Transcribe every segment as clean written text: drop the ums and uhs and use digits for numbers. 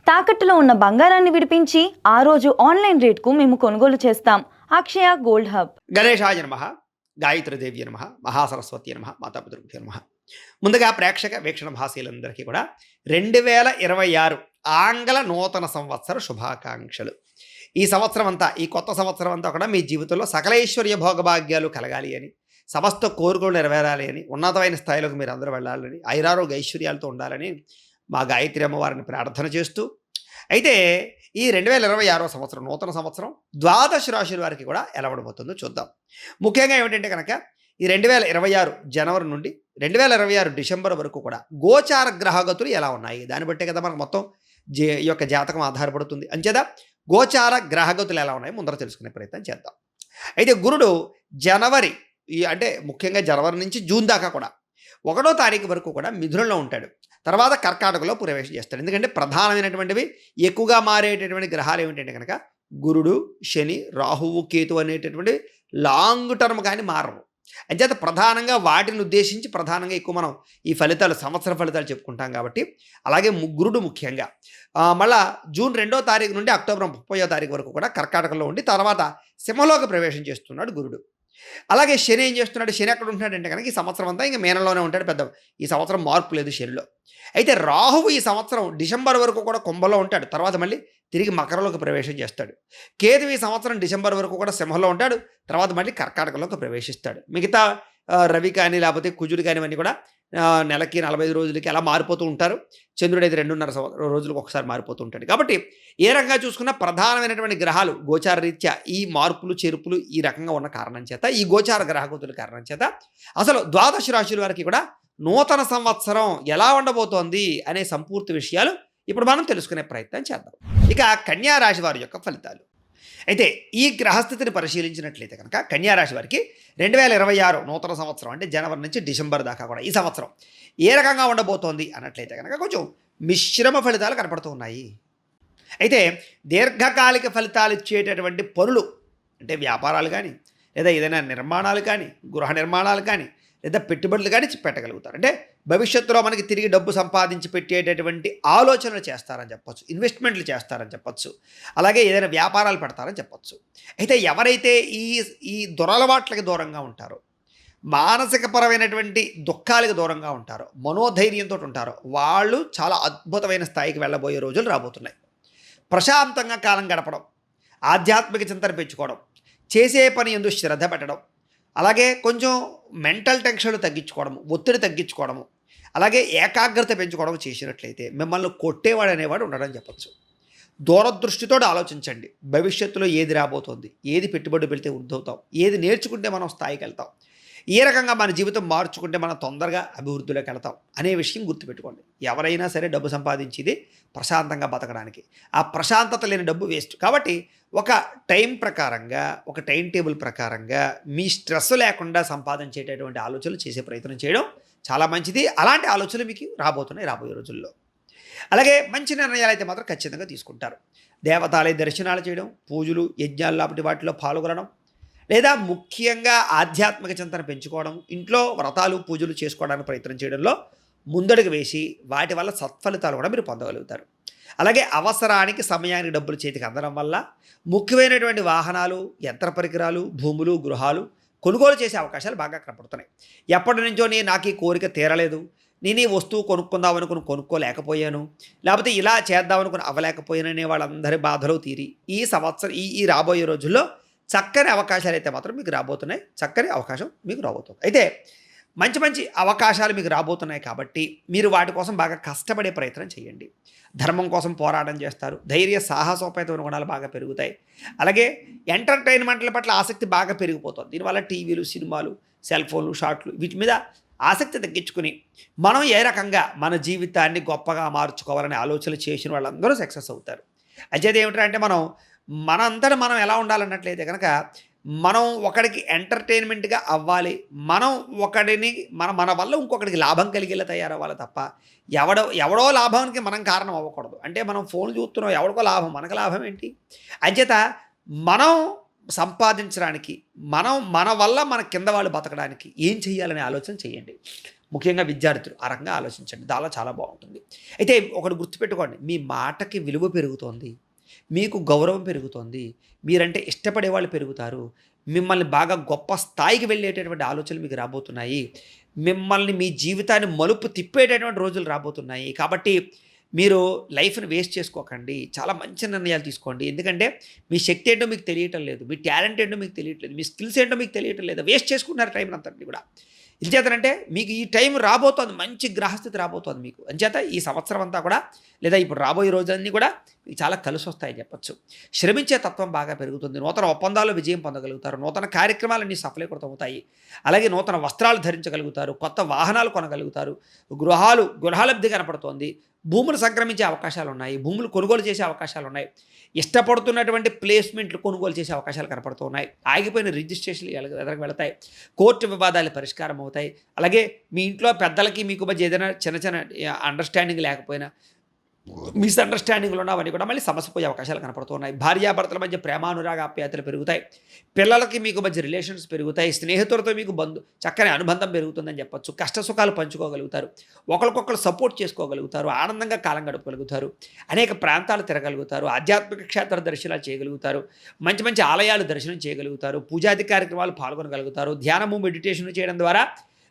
తాకట్టులో ఉన్న బంగారాన్ని విడిపించి ఆ రోజు ఆన్లైన్ రేట్కు మేము కొనుగోలు చేస్తాం. అక్షయ గోల్డ్ హబ్. గణేశాయ నమ, గాయత్రీదేవి నమ, మహాసరస్వతి నమ, మాతాపితృభ్యో నమ. ముందుగా ప్రేక్షక వీక్షణ భాషలందరికీ కూడా 2026 ఆంగ్ల నూతన సంవత్సర శుభాకాంక్షలు. ఈ సంవత్సరం అంతా, ఈ కొత్త సంవత్సరం అంతా కూడా మీ జీవితంలో సకలైశ్వర్య భోగభాగ్యాలు కలగాలి అని, సమస్త కోరికలు నెరవేరాలి అని, ఉన్నతమైన స్థాయిలోకి మీరు అందరూ వెళ్ళాలని, ఐరారోగ్య ఐశ్వర్యాలతో ఉండాలని మా గాయత్రి అమ్మవారిని ప్రార్థన చేస్తూ, అయితే ఈ 2026 సంవత్సరం నూతన సంవత్సరం ద్వాదశ రాశుల వారికి కూడా ఎలా ఉండబోతుందో చూద్దాం. ముఖ్యంగా ఏమిటంటే కనుక ఈ 2026 జనవరి నుండి 2026 డిసెంబర్ వరకు కూడా గోచార గ్రహగతులు ఎలా ఉన్నాయి, దాన్ని బట్టే కదా మనకు మొత్తం ఈ యొక్క జాతకం ఆధారపడుతుంది. అంచేత గోచార గ్రహగతులు ఎలా ఉన్నాయి ముందర తెలుసుకునే ప్రయత్నం చేద్దాం. అయితే గురుడు జనవరి అంటే ముఖ్యంగా జనవరి నుంచి జూన్ దాకా కూడా 1వ తారీఖు వరకు కూడా మిథునంలో ఉంటాడు. తర్వాత కర్కాటకలో ప్రవేశం చేస్తాడు. ఎందుకంటే ప్రధానమైనటువంటివి ఎక్కువగా మారేటటువంటి గ్రహాలు ఏమిటంటే కనుక గురుడు, శని, రాహువు, కేతు అనేటటువంటి లాంగ్ టర్మ్ కానీ మారవు. అంచేత ప్రధానంగా వాటిని ఉద్దేశించి ప్రధానంగా ఎక్కువ మనం ఈ ఫలితాలు, సంవత్సర ఫలితాలు చెప్పుకుంటాం కాబట్టి, అలాగే గురుడు ముఖ్యంగా మళ్ళా జూన్ 2వ తారీఖు నుండి అక్టోబర్ 30వ తారీఖు వరకు కూడా కర్కాటకలో ఉండి తర్వాత సింహంలోకి ప్రవేశం చేస్తున్నాడు గురుడు. అలాగే శని ఏం చేస్తున్నాడు, శని ఎక్కడ ఉంటున్నాడంటే కనుక ఈ సంవత్సరం అంతా ఇంకా మీనంలోనే ఉంటాడు. పెద్ద ఈ సంవత్సరం మార్పు లేదు శనిలో. అయితే రాహువు ఈ సంవత్సరం డిసెంబర్ వరకు కూడా కుంభంలో ఉంటాడు, తర్వాత మళ్ళీ తిరిగి మకరంలోకి ప్రవేశం చేస్తాడు. కేతు ఈ సంవత్సరం డిసెంబర్ వరకు కూడా సింహంలో ఉంటాడు, తర్వాత మళ్ళీ కర్కాటకంలోకి ప్రవేశిస్తాడు. మిగతా రవి కానీ లేకపోతే కుజుడు కానీ ఇవన్నీ కూడా నెలకి 45 రోజులకి అలా మారిపోతూ ఉంటారు. చంద్రుడు అయితే 2.5 రోజులకు ఒకసారి మారిపోతూ ఉంటాడు. కాబట్టి ఏ రకంగా చూసుకున్నా ప్రధానమైనటువంటి గ్రహాలు గోచార రీత్యా ఈ మార్పులు చేర్పులు ఈ రకంగా ఉన్న కారణం చేత, ఈ గోచార గ్రహగతుల కారణం చేత అసలు ద్వాదశ రాశుల వారికి కూడా నూతన సంవత్సరం ఎలా ఉండబోతోంది అనే సంపూర్తి విషయాలు ఇప్పుడు మనం తెలుసుకునే ప్రయత్నం చేద్దాం. ఇక కన్యా రాశి వారి యొక్క ఫలితాలు. అయితే ఈ గ్రహస్థితిని పరిశీలించినట్లయితే కనుక కన్యా రాశి వారికి 2026 నూతన సంవత్సరం అంటే జనవరి నుంచి డిసెంబర్ దాకా కూడా ఈ సంవత్సరం ఏ రకంగా ఉండబోతోంది అన్నట్లయితే కనుక కొంచెం మిశ్రమ ఫలితాలు కనపడుతూ ఉన్నాయి. అయితే దీర్ఘకాలిక ఫలితాలు ఇచ్చేటటువంటి పనులు అంటే వ్యాపారాలు కానీ, లేదా ఏదైనా నిర్మాణాలు కానీ, గృహ నిర్మాణాలు కానీ, లేదా పెట్టుబడులు కానీ పెట్టగలుగుతారు. అంటే భవిష్యత్తులో మనకి తిరిగి డబ్బు సంపాదించి పెట్టేటటువంటి ఆలోచనలు చేస్తారని చెప్పొచ్చు, ఇన్వెస్ట్మెంట్లు చేస్తారని చెప్పొచ్చు, అలాగే ఏదైనా వ్యాపారాలు పెడతారని చెప్పొచ్చు. అయితే ఎవరైతే ఈ దురలవాట్లకి దూరంగా ఉంటారో, మానసికపరమైనటువంటి దుఃఖాలకు దూరంగా ఉంటారో, మనోధైర్యంతో ఉంటారో వాళ్ళు చాలా అద్భుతమైన స్థాయికి వెళ్ళబోయే రోజులు రాబోతున్నాయి. ప్రశాంతంగా కాలం గడపడం, ఆధ్యాత్మిక చింతన పెంచుకోవడం, చేసే పని యందు శ్రద్ధ పెట్టడం, అలాగే కొంచెం మెంటల్ టెన్షన్లు తగ్గించుకోవడము, ఒత్తిడి తగ్గించుకోవడము, అలాగే ఏకాగ్రత పెంచుకోవడం చేసినట్లయితే మిమ్మల్ని కొట్టేవాడు అనేవాడు ఉండడని చెప్పచ్చు. దూరదృష్టితో ఆలోచించండి. భవిష్యత్తులో ఏది రాబోతోంది, ఏది పెట్టుబడి పెడితే వృద్ధవుతాం, ఏది నేర్చుకుంటే మనం స్థాయికి వెళ్తాం, ఏ రకంగా మన జీవితం మార్చుకుంటే మనం తొందరగా అభివృద్ధిలోకి వెళ్తాం అనే విషయం గుర్తుపెట్టుకోండి. ఎవరైనా సరే డబ్బు సంపాదించేది ప్రశాంతంగా బతకడానికి. ఆ ప్రశాంతత లేని డబ్బు వేస్ట్. కాబట్టి ఒక టైం ప్రకారంగా, ఒక టైం టేబుల్ ప్రకారంగా మీ స్ట్రెస్ లేకుండా సంపాదించేటటువంటి ఆలోచనలు చేసే ప్రయత్నం చేయడం చాలా మంచిది. అలాంటి ఆలోచనలు మీకు రాబోతున్నాయి రాబోయే రోజుల్లో. అలాగే మంచి నిర్ణయాలు అయితే మాత్రం ఖచ్చితంగా తీసుకుంటారు. దేవతాలయ దర్శనాలు చేయడం, పూజలు, యజ్ఞాలు లాంటి వాటిలో పాల్గొనడం, లేదా ముఖ్యంగా ఆధ్యాత్మిక చింతన పెంచుకోవడం, ఇంట్లో వ్రతాలు పూజలు చేసుకోవడానికి ప్రయత్నం చేయడంలో ముందడుగు వేసి వాటి వల్ల సత్ఫలితాలు కూడా మీరు పొందగలుగుతారు. అలాగే అవసరానికి సమయానికి డబ్బులు చేతికి అందడం వల్ల ముఖ్యమైనటువంటి వాహనాలు, యంత్ర పరికరాలు, భూములు, గృహాలు కొనుగోలు చేసే అవకాశాలు బాగా కనపడుతున్నాయి. ఎప్పటి నుంచో నాకు ఈ కోరిక తీరలేదు, నేను ఈ వస్తువు కొనుక్కుందాం అనుకుని కొనుక్కోలేకపోయాను, లేకపోతే ఇలా చేద్దామనుకుని అవ్వలేకపోయాననే వాళ్ళందరి బాధలు తీరి ఈ సంవత్సరం ఈ రాబోయే రోజుల్లో చక్కని అవకాశాలు అయితే మాత్రం మీకు రాబోతున్నాయి. చక్కని అవకాశం మీకు రాబోతుంది. అయితే మంచి మంచి అవకాశాలు మీకు రాబోతున్నాయి కాబట్టి మీరు వాటి కోసం బాగా కష్టపడే ప్రయత్నం చేయండి. ధర్మం కోసం పోరాటం చేస్తారు. ధైర్య సాహసోపేతమైన గుణాలు బాగా పెరుగుతాయి. అలాగే ఎంటర్టైన్మెంట్ల పట్ల ఆసక్తి బాగా పెరిగిపోతుంది. దీనివల్ల టీవీలు, సినిమాలు, సెల్ ఫోన్లు, షార్ట్లు వీటి మీద ఆసక్తి తగ్గించుకుని మనం ఏ రకంగా మన జీవితాన్ని గొప్పగా మార్చుకోవాలనే ఆలోచనలు చేసిన వాళ్ళందరూ సక్సెస్ అవుతారు. అదేది ఏమిటంటే మనంతటా మనం ఎలా ఉండాలన్నట్లయితే కనుక మనం ఒకడికి ఎంటర్టైన్మెంట్గా అవ్వాలి, మనం ఒకడిని మన వల్ల ఇంకొకడికి లాభం కలిగేలా తయారవ్వాలి తప్ప ఎవడో లాభానికి మనం కారణం అవ్వకూడదు. అంటే మనం ఫోన్ చూస్తున్నాం, ఎవడికో లాభం, మనకు లాభం ఏంటి? అంచేత మనం సంపాదించడానికి మన వల్ల మన కింద వాళ్ళు బతకడానికి ఏం చేయాలనే ఆలోచన చేయండి. ముఖ్యంగా విద్యార్థులు ఆ రకంగా ఆలోచించండి. దానిలో చాలా బాగుంటుంది. అయితే ఒకటి గుర్తుపెట్టుకోండి, మీ మాటకి విలువ పెరుగుతోంది, మీకు గౌరవం పెరుగుతోంది, మీరంటే ఇష్టపడే వాళ్ళు పెరుగుతారు, మిమ్మల్ని బాగా గొప్ప స్థాయికి వెళ్ళేటటువంటి ఆలోచనలు మీకు రాబోతున్నాయి, మిమ్మల్ని మీ జీవితాన్ని మలుపు తిప్పేటటువంటి రోజులు రాబోతున్నాయి. కాబట్టి మీరు లైఫ్‌ని వేస్ట్ చేసుకోకండి. చాలా మంచి నిర్ణయాలు తీసుకోండి. ఎందుకంటే మీ శక్తి ఏంటో మీకు తెలియటం లేదు. మీ టాలెంట్ ఏంటో మీకు తెలియట్లేదు. మీ స్కిల్స్ ఏంటో మీకు తెలియటం లేదు. వేస్ట్ చేసుకుంటున్నారు టైంని అంతటిని కూడా. ఎంచేతనంటే మీకు ఈ టైం రాబోతోంది. మంచి గ్రహస్థితి రాబోతోంది మీకు. అంచేత ఈ సంవత్సరం అంతా కూడా లేదా ఇప్పుడు రాబోయే రోజులన్నీ కూడా మీకు చాలా కలిసొస్తాయని చెప్పొచ్చు. శ్రమించే తత్వం బాగా పెరుగుతుంది. నూతన ఒప్పందాల్లో విజయం పొందగలుగుతారు. నూతన కార్యక్రమాలన్నీ సఫలీకృతం అవుతాయి. అలాగే నూతన వస్త్రాలు ధరించగలుగుతారు. కొత్త వాహనాలు కొనగలుగుతారు. గృహలబ్ధి కనపడుతోంది. భూములు సంక్రమించే అవకాశాలున్నాయి. భూములు కొనుగోలు చేసే అవకాశాలున్నాయి. ఇష్టపడుతున్నటువంటి ప్లేస్మెంట్లు కొనుగోలు చేసే అవకాశాలు కనపడుతూ ఉన్నాయి. ఆగిపోయిన రిజిస్ట్రేషన్లు ఎదరకు వెళతాయి. కోర్టు వివాదాలు పరిష్కారం అవుతాయి. అలాగే మీ ఇంట్లో పెద్దలకి మీకు మధ్య ఏదైనా చిన్న చిన్న అండర్స్టాండింగ్ లేకపోయినా మిస్‌అండర్‌స్టాండింగ్‌లు ఉన్నవన్నీ కూడా మళ్ళీ సమస్య పోయే అవకాశాలు కనపడుతున్నాయి. భార్యాభర్తల మధ్య ప్రేమానురాగ ఆప్యాయతలు పెరుగుతాయి. పిల్లలకి మీకు మధ్య రిలేషన్స్ పెరుగుతాయి. స్నేహితులతో మీకు చక్కని అనుబంధం పెరుగుతుందని చెప్పొచ్చు. కష్ట సుఖాలు పంచుకోగలుగుతారు. ఒకరికొకరు సపోర్ట్ చేసుకోగలుగుతారు. ఆనందంగా కాలం గడపగలుగుతారు. అనేక ప్రాంతాలు తిరగలుగుతారు. ఆధ్యాత్మిక క్షేత్ర దర్శనాలు చేయగలుగుతారు. మంచి మంచి ఆలయాలు దర్శనం చేయగలుగుతారు. పూజాది కార్యక్రమాలు పాల్గొనగలుగుతారు. ధ్యానము, మెడిటేషన్ చేయడం ద్వారా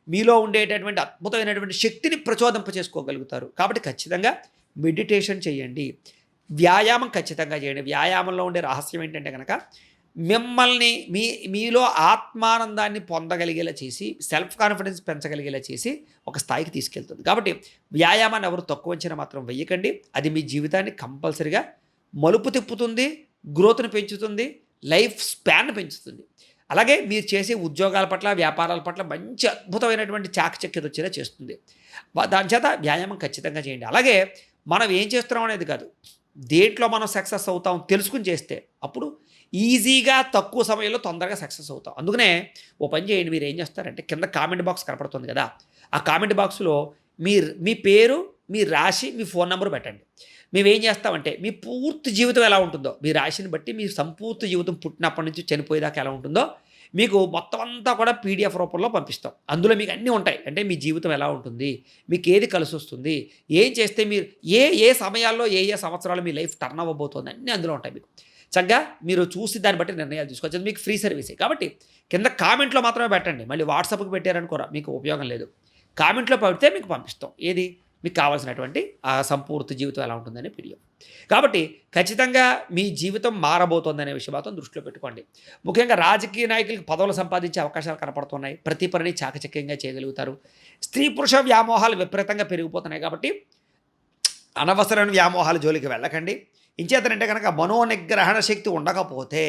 మీలో ఉండేటటువంటి అద్భుతమైనటువంటి శక్తిని ప్రచోదింప చేసుకోగలుగుతారు. కాబట్టి ఖచ్చితంగా మెడిటేషన్ చేయండి. వ్యాయామం ఖచ్చితంగా చేయండి. వ్యాయామంలో ఉండే రహస్యం ఏంటంటే కనుక మిమ్మల్ని మీలో ఆత్మానందాన్ని పొందగలిగేలా చేసి సెల్ఫ్ కాన్ఫిడెన్స్ పెంచగలిగేలా చేసి ఒక స్థాయికి తీసుకెళ్తుంది. కాబట్టి వ్యాయామాన్ని ఎవరు తక్కువ అంచనా మాత్రం వెయ్యకండి. అది మీ జీవితాన్ని కంపల్సరిగా మలుపు తిప్పుతుంది, గ్రోత్‌ని పెంచుతుంది, లైఫ్ స్పాన్ పెంచుతుంది. అలాగే మీరు చేసే ఉద్యోగాల పట్ల, వ్యాపారాల పట్ల మంచి అద్భుతమైనటువంటి చాకచక్యత వచ్చేలా చేస్తుంది. దాని చేత వ్యాయామం ఖచ్చితంగా చేయండి. అలాగే మనం ఏం చేస్తున్నాం అనేది కాదు, దేంట్లో మనం సక్సెస్ అవుతాం తెలుసుకుని చేస్తే అప్పుడు ఈజీగా తక్కువ సమయంలో తొందరగా సక్సెస్ అవుతాం. అందుకనే ఓ పని చేయండి, మీరు ఏం చేస్తారంటే కింద కామెంట్ బాక్స్ కనపడుతుంది కదా, ఆ కామెంట్ బాక్స్లో మీ పేరు, మీ రాశి, మీ ఫోన్ నెంబర్ పెట్టండి. మేమేం చేస్తామంటే మీ పూర్తి జీవితం ఎలా ఉంటుందో, మీ రాశిని బట్టి మీ సంపూర్తి జీవితం పుట్టినప్పటి నుంచి చనిపోయేదాకా ఎలా ఉంటుందో మీకు మొత్తం అంతా కూడా పీడిఎఫ్ రూపంలో పంపిస్తాం. అందులో మీకు అన్నీ ఉంటాయి. అంటే మీ జీవితం ఎలా ఉంటుంది, మీకు ఏది కలిసి వస్తుంది, ఏం చేస్తే మీరు ఏ సమయాల్లో ఏ సంవత్సరాలు మీ లైఫ్ టర్న్ అవ్వబోతుంది అన్నీ అందులో ఉంటాయి. మీకు చక్కగా మీరు చూసి దాన్ని బట్టి నిర్ణయాలు తీసుకోవచ్చు. అది మీకు ఫ్రీ సర్వీసే. కాబట్టి కింద కామెంట్లో మాత్రమే పెట్టండి. మళ్ళీ వాట్సాప్కి పెట్టారనుకోరా మీకు ఉపయోగం లేదు. కామెంట్లో పెడితే మీకు పంపిస్తాం. ఏది మీకు కావాల్సినటువంటి ఆ సంపూర్తి జీవితం ఎలా ఉంటుందనే పీడిఎఫ్. కాబట్టి ఖచ్చితంగా మీ జీవితం మారబోతోందనే విషయం మాత్రం దృష్టిలో పెట్టుకోండి. ముఖ్యంగా రాజకీయ నాయకులకు పదవులు సంపాదించే అవకాశాలు కనపడుతున్నాయి. ప్రతి పనిని చాకచక్యంగా చేయగలుగుతారు. స్త్రీ పురుష వ్యామోహాలు విపరీతంగా పెరిగిపోతున్నాయి. కాబట్టి అనవసరమైన వ్యామోహాల జోలికి వెళ్ళకండి. ఇంచేతనంటే కనుక మనోనిగ్రహణ శక్తి ఉండకపోతే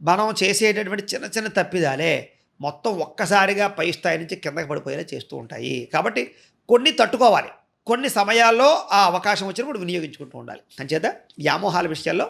మనం చేసేటటువంటి చిన్న చిన్న తప్పిదాలే మొత్తం ఒక్కసారిగా పై స్థాయి నుంచి కిందకి పడిపోయేలా చేస్తూ ఉంటాయి. కాబట్టి కొన్ని తట్టుకోవాలి. కొన్ని సమయాల్లో ఆ అవకాశం వచ్చినప్పుడు వినియోగించుకుంటూ ఉండాలి. అంచేత వ్యామోహాల విషయాల్లో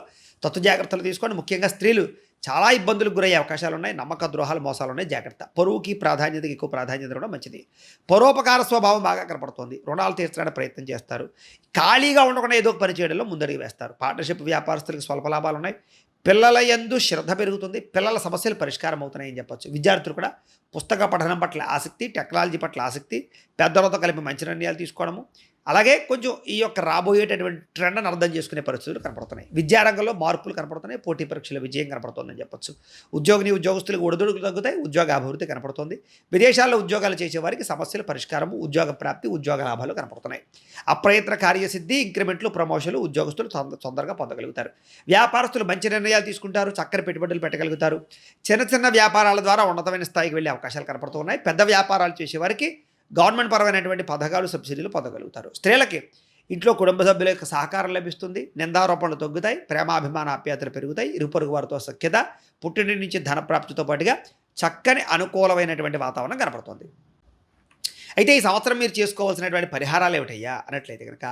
జాగ్రత్తలు తీసుకోండి. ముఖ్యంగా స్త్రీలు చాలా ఇబ్బందులకు గురయ్యే అవకాశాలు ఉన్నాయి. నమ్మక ద్రోహాలు, మోసాలు ఉన్నాయి. జాగ్రత్త. పరువుకి ప్రాధాన్యతకి ఎక్కువ ప్రాధాన్యత ఇవ్వడం మంచిది. పరోపకార స్వభావం బాగా కనపడుతుంది. రుణాలు తీర్చడానికి ప్రయత్నం చేస్తారు. ఖాళీగా ఉండకుండా ఏదో ఒక పని చేయడంలో ముందడుగు వేస్తారు. పార్ట్నర్షిప్ వ్యాపారస్తులకు స్వల్ప లాభాలు ఉన్నాయి. పిల్లల యందు శ్రద్ధ పెరుగుతుంది. పిల్లల సమస్యలు పరిష్కారం అవుతున్నాయని చెప్పొచ్చు. విద్యార్థులు కూడా పుస్తక పఠనం పట్ల ఆసక్తి, టెక్నాలజీ పట్ల ఆసక్తి, పెద్దలతో కలిపి మంచి నిర్ణయాలు తీసుకోవడము, అలాగే కొంచెం ఈ యొక్క రాబోయేటటువంటి ట్రెండ్ని అర్థం చేసుకునే పరిస్థితులు కనపడుతున్నాయి. విద్యారంగంలో మార్పులు కనపడుతున్నాయి. పోటీ పరీక్షల విజయం కనపడుతుందని చెప్పొచ్చు. ఉద్యోగులకు ఒడిదుడుకులు తగ్గుతాయి. ఉద్యోగ అభివృద్ధి కనపడుతుంది. విదేశాల్లో ఉద్యోగాలు చేసేవారికి సమస్యల పరిష్కారము, ఉద్యోగ ప్రాప్తి, ఉద్యోగ లాభాలు కనపడుతున్నాయి. అప్రయత్న కార్యసిద్ధి, ఇంక్రిమెంట్లు, ప్రమోషన్లు ఉద్యోగస్తులు తొందరగా పొందగలుగుతారు. వ్యాపారస్తులు మంచి నిర్ణయాలు తీసుకుంటారు. చక్కని పెట్టుబడులు పెట్టగలుగుతారు. చిన్న చిన్న వ్యాపారాల ద్వారా ఉన్నతమైన స్థాయికి వెళ్ళే అవకాశాలు కనపడుతున్నాయి. పెద్ద వ్యాపారాలు చేసేవారికి గవర్నమెంట్ పరమైనటువంటి పథకాలు, సబ్సిడీలు పొందగలుగుతారు. స్త్రీలకి ఇంట్లో కుటుంబ సభ్యుల యొక్క సహకారం లభిస్తుంది. నిందారోపణలు తగ్గుతాయి. ప్రేమాభిమాన ఆప్యాయతలు పెరుగుతాయి. ఇరుపొరుగు వారితో సఖ్యత, పుట్టింటి నుంచి ధనప్రాప్తితో పాటుగా చక్కని అనుకూలమైనటువంటి వాతావరణం కనపడుతుంది. అయితే ఈ సంవత్సరం మీరు చేసుకోవాల్సినటువంటి పరిహారాలు ఏమిటయ్యా అన్నట్లయితే కనుక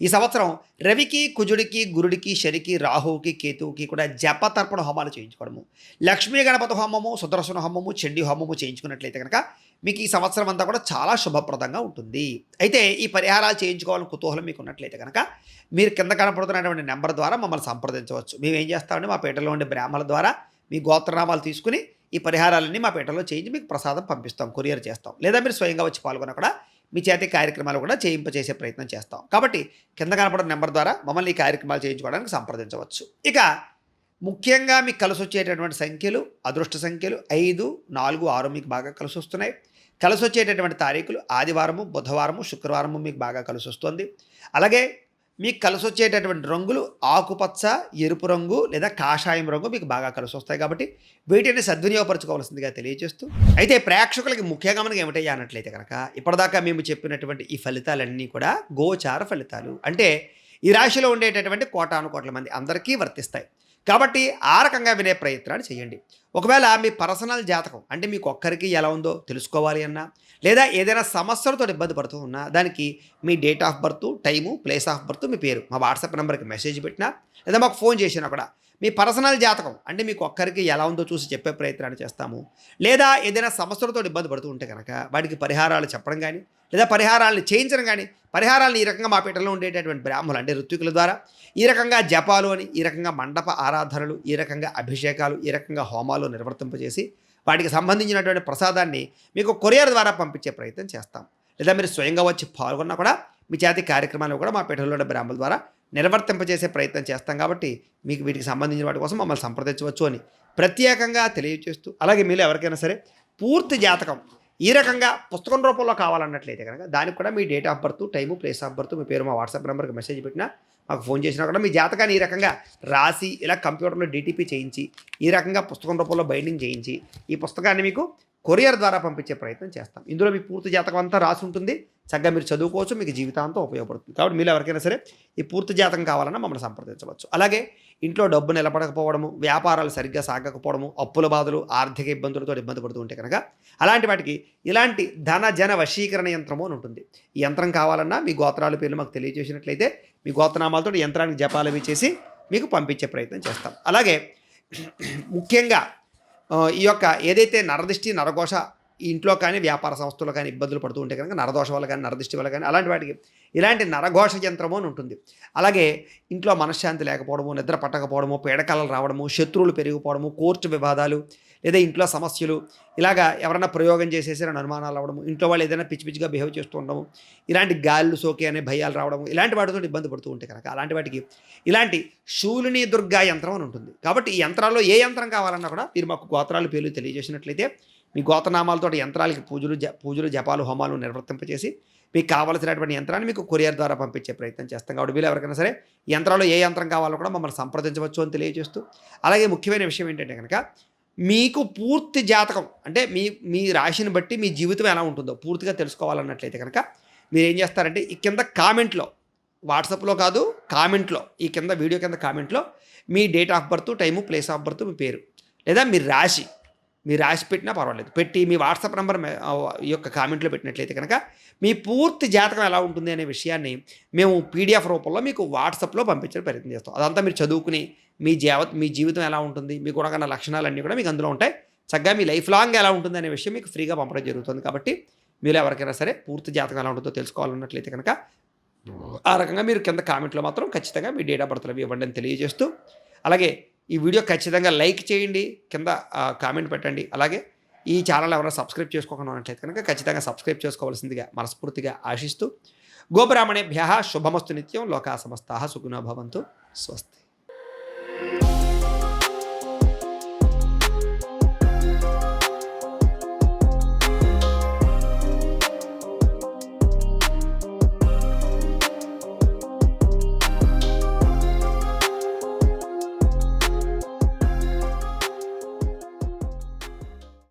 ఈ సంవత్సరం రవికి, కుజుడికి, గురుడికి, శనికి, రాహువుకి, కేతువుకి కూడా జపతర్పణ హోమాలు చేయించుకోవడము, లక్ష్మీ గణపతి హోమము, సుదర్శన హోమము, చండీ హోమము చేయించుకున్నట్లయితే కనుక మీకు ఈ సంవత్సరం అంతా కూడా చాలా శుభప్రదంగా ఉంటుంది. అయితే ఈ పరిహారాలు చేయించుకోవాలని కుతూహలం మీకు ఉన్నట్లయితే కనుక మీరు కింద కనపడుతున్నటువంటి నెంబర్ ద్వారా మమ్మల్ని సంప్రదించవచ్చు. మేము ఏం చేస్తామంటే మా పేటలో ఉండే బ్రాహ్మణుల ద్వారా మీ గోత్రనామాలు తీసుకుని ఈ పరిహారాలన్నీ మా పీఠంలో చేయించి మీకు ప్రసాదం పంపిస్తాం, కొరియర్ చేస్తాం. లేదా మీరు స్వయంగా వచ్చి పాల్గొన్న కూడా మీ చేతి కార్యక్రమాలు కూడా చేయింపచేసే ప్రయత్నం చేస్తాం. కాబట్టి కింద కనపడిన నెంబర్ ద్వారా మమ్మల్ని ఈ కార్యక్రమాలు చేయించుకోవడానికి సంప్రదించవచ్చు. ఇక ముఖ్యంగా మీకు కలిసి వచ్చేటటువంటి సంఖ్యలు, అదృష్ట సంఖ్యలు 5, 4, 6 మీకు బాగా కలిసి వస్తున్నాయి. కలిసి వచ్చేటటువంటి తారీఖులు ఆదివారము, బుధవారము, శుక్రవారము మీకు బాగా కలిసి వస్తుంది. అలాగే మీకు కలిసి వచ్చేటటువంటి రంగులు ఆకుపచ్చ, ఎరుపు రంగు లేదా కాషాయం రంగు మీకు బాగా కలిసి వస్తాయి. కాబట్టి వీటిని సద్వినియోగపరచుకోవాల్సిందిగా తెలియజేస్తూ, అయితే ప్రేక్షకులకి ముఖ్యంగా మనకి ఏమిటయ్యా అన్నట్లయితే కనుక ఇప్పటిదాకా మేము చెప్పినటువంటి ఈ ఫలితాలన్నీ కూడా గోచార ఫలితాలు. అంటే ఈ రాశిలో ఉండేటటువంటి కోటాను కోట్ల మంది అందరికీ వర్తిస్తాయి. కాబట్టి ఆ రకంగా వినే ప్రయత్నాలు చేయండి. ఒకవేళ మీ పర్సనల్ జాతకం అంటే మీకు ఒక్కరికి ఎలా ఉందో తెలుసుకోవాలి అన్నా, లేదా ఏదైనా సమస్యలతో ఇబ్బంది పడుతూ ఉన్నా, దానికి మీ date of birth, time, place of birth, మీ పేరు మా వాట్సాప్ నెంబర్కి మెసేజ్ పెట్టినా, లేదా మాకు ఫోన్ చేసినా కూడా మీ పర్సనల్ జాతకం అంటే మీకు ఒక్కరికి ఎలా ఉందో చూసి చెప్పే ప్రయత్నాన్ని చేస్తాము. లేదా ఏదైనా సమస్యలతో ఇబ్బంది పడుతూ ఉంటే కనుక వాటికి పరిహారాలు చెప్పడం కానీ, లేదా పరిహారాలను చేయించడం కానీ, పరిహారాలను ఈ రకంగా మా పీఠంలో ఉండేటటువంటి బ్రాహ్మణులు అంటే ఋత్వికుల ద్వారా ఈ రకంగా జపాలు అని, ఈ రకంగా మండప ఆరాధనలు, ఈ రకంగా అభిషేకాలు, ఈ రకంగా హోమాలు నిర్వర్తింపజేసి వాటికి సంబంధించినటువంటి ప్రసాదాన్ని మీకు కొరియర్ ద్వారా పంపించే ప్రయత్నం చేస్తాం. లేదా మీరు స్వయంగా వచ్చి పాల్గొన్నా కూడా మీ చేతి కార్యక్రమాలు కూడా మా పీఠంలో ఉన్న బ్రాహ్మణుల ద్వారా నిర్వర్తింపజేసే ప్రయత్నం చేస్తాం. కాబట్టి మీకు వీటికి సంబంధించిన వాటి కోసం మమ్మల్ని సంప్రదించవచ్చు అని ప్రత్యేకంగా తెలియజేస్తూ, అలాగే మీరు ఎవరికైనా సరే పూర్తి జాతకం ఈ రకంగా పుస్తకం రూపంలో కావాలన్నట్లయితే కనుక దానికి కూడా మీ date of birth, time, place of birth, మీ పేరు మా వాట్సాప్ నెంబర్కి మెసేజ్ పెట్టినా, మాకు ఫోన్ చేసినా కూడా మీ జాతకాన్ని ఈ రకంగా రాసి ఇలా కంప్యూటర్లో డిటిపి చేయించి ఈ రకంగా పుస్తకం రూపంలో బైండింగ్ చేయించి ఈ పుస్తకాన్ని మీకు కొరియర్ ద్వారా పంపించే ప్రయత్నం చేస్తాం. ఇందులో మీ పూర్తి జాతకం అంతా రాసి ఉంటుంది. చక్కగా మీరు చదువుకోవచ్చు, మీకు జీవితాంతం ఉపయోగపడుతుంది. కాబట్టి మీరు ఎవరికైనా సరే ఈ పూర్తి జాతకం కావాలన్నా మమ్మల్ని సంప్రదించవచ్చు. అలాగే ఇంట్లో డబ్బు నిలబడకపోవడము, వ్యాపారాలు సరిగ్గా సాగకపోవడము, అప్పుల బాధలు, ఆర్థిక ఇబ్బందులతో ఇబ్బంది పడుతూ ఉంటే కనుక అలాంటి వాటికి ఇలాంటి ధన జన వశీకరణ యంత్రము అని ఉంటుంది. ఈ యంత్రం కావాలన్నా మీ గోత్రాల పేర్లు మాకు తెలియజేసినట్లయితే మీ గోత్రనామాలతో యంత్రానికి జపాలు అవి చేసి మీకు పంపించే ప్రయత్నం చేస్తాం. అలాగే ముఖ్యంగా ఈ యొక్క ఏదైతే నరదిష్టి, నరఘోష ఈ ఇంట్లో కానీ వ్యాపార సంస్థల్లో కానీ ఇబ్బందులు పడుతూ ఉంటే కనుక నరదోష వల్ల కానీ, నరదిష్టి వల్ల కానీ అలాంటి వాటికి ఇలాంటి నరఘోష యంత్రము అని ఉంటుంది. అలాగే ఇంట్లో మనశ్శాంతి లేకపోవడము, నిద్ర పట్టకపోవడము, పీడకలలు రావడము, శత్రువులు పెరిగిపోవడము, కోర్టు వివాదాలు, లేదా ఇంట్లో సమస్యలు, ఇలాగా ఎవరైనా ప్రయోగం చేసేసి అనుమానాలు రావడము, ఇంట్లో వాళ్ళు ఏదైనా పిచ్చి పిచ్చిగా బిహేవ్ చేస్తూ ఉండడము, ఇలాంటి గాళ్ళు సోకే అనే భయాలు రావడము, ఇలాంటి వాటితో ఇబ్బంది పడుతూ ఉంటే కనుక అలాంటి వాటికి ఇలాంటి శూలిని దుర్గా యంత్రం అని ఉంటుంది. కాబట్టి ఈ యంత్రాల్లో ఏ యంత్రం కావాలన్నా కూడా మీరు మాకు గోత్రాలు పేర్లు తెలియజేసినట్లయితే మీ గోత్రనామాలతో యంత్రాలకి పూజలు, జపాలు, హోమాలు నిర్వర్తింపచేసి మీకు కావాల్సినటువంటి యంత్రాన్ని మీకు కొరియర్ ద్వారా పంపించే ప్రయత్నం చేస్తాం. కాబట్టి మీరు ఎవరికైనా సరే యంత్రాల్లో ఏ యంత్రం కావాలో కూడా మమ్మల్ని సంప్రదించవచ్చు అని తెలియజేస్తూ, అలాగే ముఖ్యమైన విషయం ఏంటంటే కనుక మీకు పూర్తి జాతకం అంటే మీ రాశిని బట్టి మీ జీవితం ఎలా ఉంటుందో పూర్తిగా తెలుసుకోవాలన్నట్లయితే కనుక మీరు ఏం చేస్తారంటే ఈ కింద కామెంట్లో, వాట్సాప్లో కాదు కామెంట్లో, ఈ కింద వీడియో కింద కామెంట్లో మీ date of birth, time, place of birth, మీ పేరు లేదా మీ రాశి పెట్టినా పర్వాలేదు పెట్టి మీ వాట్సాప్ నెంబర్ ఈ యొక్క కామెంట్లో పెట్టినట్లయితే కనుక మీ పూర్తి జాతకం ఎలా ఉంటుంది అనే విషయాన్ని మేము పీడిఎఫ్ రూపంలో మీకు వాట్సాప్లో పంపించడం ప్రయత్నం చేస్తాం. అదంతా మీరు చదువుకుని మీ జీవితం ఎలా ఉంటుంది, మీకు ఉన్న లక్షణాలన్నీ కూడా మీకు అందులో ఉంటాయి. చక్కగా మీ లైఫ్ లాంగ్ ఎలా ఉంటుంది అనే విషయం మీకు ఫ్రీగా పంపడం జరుగుతుంది. కాబట్టి మీరు ఎవరికైనా సరే పూర్తి జాతకం ఎలా ఉంటుందో తెలుసుకోవాలన్నట్లయితే కనుక ఆ రకంగా మీరు కింద కామెంట్లో మాత్రం ఖచ్చితంగా మీ డేట్ ఆఫ్ బర్త్లు అవి ఇవ్వండి అని తెలియజేస్తూ, అలాగే ఈ వీడియో ఖచ్చితంగా లైక్ చేయండి, కింద కామెంట్ పెట్టండి. అలాగే ఈ ఛానల్ ఎవరైనా సబ్స్క్రైబ్ చేసుకోకుండా ఉన్నట్లయితే కనుక ఖచ్చితంగా సబ్స్క్రైబ్ చేసుకోవాల్సిందిగా మనస్ఫూర్తిగా ఆశిస్తూ, గోబ్రాహ్మణేభ్యః శుభమస్తు నిత్యం, లోకా సమస్తాః సుఖినో భవంతు, స్వస్తి.